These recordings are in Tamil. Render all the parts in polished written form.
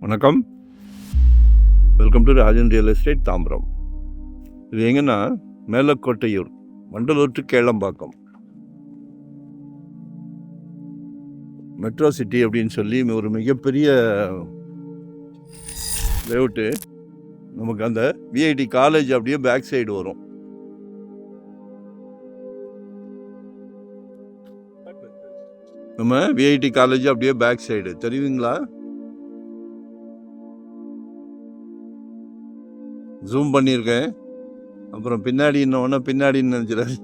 வணக்கம், welcome to Rajan real estate Tambaram. இது எங்கன்னா Melakottaiyur, Vandalur to Kelambakkam metro city அப்படின்னு சொல்லி ஒரு மிகப்பெரிய லேஅவுட்டு. நமக்கு அந்த விஐடி காலேஜ் அப்படியே பேக் சைடு வரும். நம்ம விஐடி காலேஜ் அப்படியே பேக் சைடு தெரியுங்களா? ஜூம் பண்ணியிருக்கேன். அப்புறம் பின்னாடி இன்னொன்று பின்னாடின்னு நினச்சிடாது.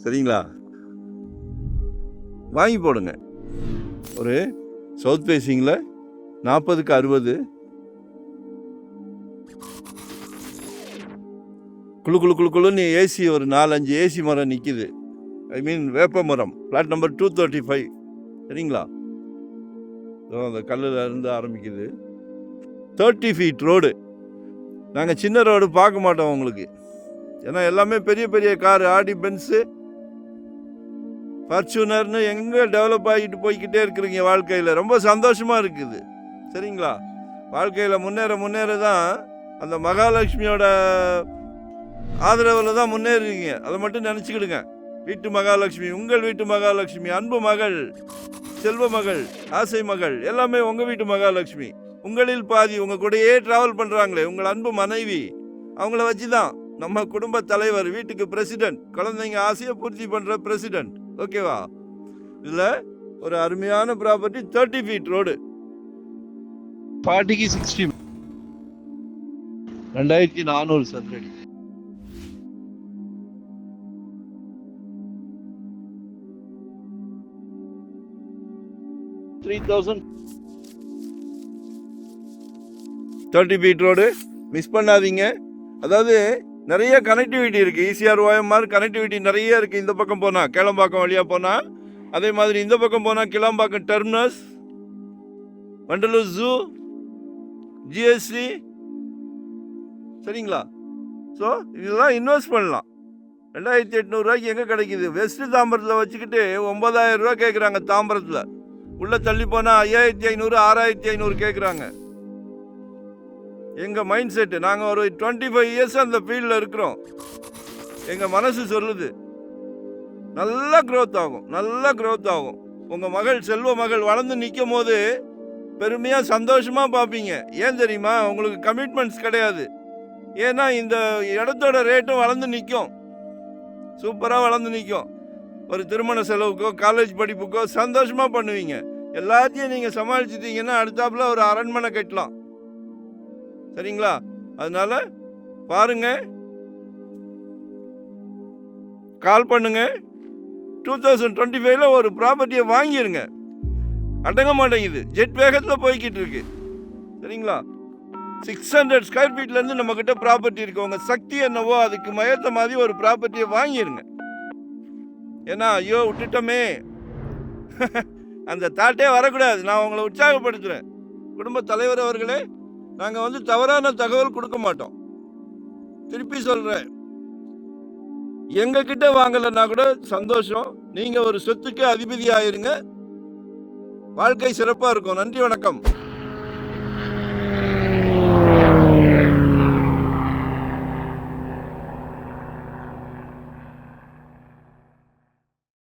சரிங்களா? வாங்கி போடுங்க. ஒரு சவுத் ஃபேஸிங்கில் 40க்கு 60 குழுன்னு ஏசி, ஒரு 4-5 ஏசி மரம் நிற்கிது. ஐ மீன் வேப்ப மரம். Flat number 235. சரிங்களா? அந்த கல்லில் இருந்து ஆரம்பிக்குது. 30 ஃபீட் ரோடு. நாங்கள் சின்ன ரோடு பார்க்க மாட்டோம் உங்களுக்கு. ஏன்னா எல்லாமே பெரிய பெரிய காரு, ஆடி, பென்ஸு, ஃபார்ச்சூனர்னு எங்கே டெவலப் ஆகிட்டு போய்கிட்டே இருக்கிறீங்க வாழ்க்கையில். ரொம்ப சந்தோஷமாக இருக்குது. சரிங்களா? வாழ்க்கையில் முன்னேற தான் அந்த மகாலட்சுமியோட ஆதரவில் தான் முன்னேறுறீங்க. அதை மட்டும் நினச்சிக்கிடுங்க. வீட்டு மகாலட்சுமி, உங்கள் வீட்டு மகாலட்சுமி, அன்பு மகள், செல்வ மகள், ஆசை மகள், எல்லாமே உங்கள் வீட்டு மகாலட்சுமி. உங்களில் பாதி உங்கள் கூடயே ட்ராவல் பண்ணுறாங்களே உங்கள் அன்பு மனைவி, அவங்கள வச்சு தான் நம்ம குடும்ப தலைவர், வீட்டுக்கு பிரசிடென்ட், குழந்தைங்க ஆசையை பூர்த்தி பண்ணுற பிரசிடென்ட். ஓகேவா? இதில் ஒரு அருமையான ப்ராப்பர்ட்டி. 30 ஃபீட் ரோடு, 40க்கு 60, 2400 சதுரடி. $3,000. 30 ஃபீட் ரோடு மிஸ் பண்ணாதீங்க. அதாவது நிறைய கனெக்டிவிட்டி இருக்குது. ஈசிஆர் OMR கனெக்டிவிட்டி நிறைய இருக்குது. இந்த பக்கம் போனால் கேளம்பாக்கம் வழியாக போனால், அதே மாதிரி இந்த பக்கம் போனால் Kilambakkam terminus, Vandalur zoo, GST. சரிங்களா? ஸோ இதெல்லாம் இன்வெஸ்ட் பண்ணலாம். 2800 ரூபாய்க்கு எங்கே கிடைக்கிது? வெஸ்ட்டு தாம்பரத்தில் வச்சுக்கிட்டு 9000 ரூபா கேட்குறாங்க. தாம்பரத்தில் உள்ளே தள்ளி போனால் 5500, 6500 கேட்குறாங்க. எங்கள் மைண்ட் செட்டு, நாங்கள் ஒரு 25 இயர்ஸ் அந்த ஃபீல்டில் இருக்கிறோம். எங்கள் மனசு சொல்லுது நல்லா க்ரோத் ஆகும். உங்கள் மகள், செல்வ மகள் வளர்ந்து நிற்கும் போது பெருமையாக சந்தோஷமாக பார்ப்பீங்க. ஏன் தெரியுமா? உங்களுக்கு கமிட்மெண்ட்ஸ் கிடையாது. ஏன்னா இந்த இடத்தோட ரேட்டும் வளர்ந்து நிற்கும். சூப்பராக வளர்ந்து நிற்கும். ஒரு திருமண செலவுக்கோ காலேஜ் படிப்புக்கோ சந்தோஷமாக பண்ணுவீங்க. எல்லாத்தையும் நீங்கள் சமாளிச்சிட்டிங்கன்னா அடுத்தாப்புல ஒரு அரண்மனை கட்டலாம். சரிங்களா? அதனால பாருங்க, கால் பண்ணுங்க. 2025 ஒரு ப்ராப்பர்ட்டியை வாங்கிருங்க. அடங்க மாட்டேங்குது, ஜெட் வேகத்தில் போய்கிட்டு இருக்கு. சரிங்களா? 600 ஸ்கொயர் ஃபீட்லேருந்து நம்மக்கிட்ட ப்ராப்பர்ட்டி இருக்கு. உங்கள் சக்தி என்னவோ அதுக்கு மயத்த மாதிரி ஒரு ப்ராப்பர்ட்டியை வாங்கிருங்க. ஏன்னா ஐயோ விட்டுட்டோமே அந்த தாட்டே வரக்கூடாது. நான் உங்களை உற்சாகப்படுத்துகிறேன். குடும்ப தலைவர் அவர்களே, நாங்கள் தவறான தகவல் கொடுக்க மாட்டோம். திருப்பி சொல்கிறேன், எங்ககிட்ட வாங்கலைன்னா கூட சந்தோஷம். நீங்கள் ஒரு சொத்துக்கு அதிபதி ஆயிருங்க. வாழ்க்கை சிறப்பாக இருக்கும். நன்றி, வணக்கம்.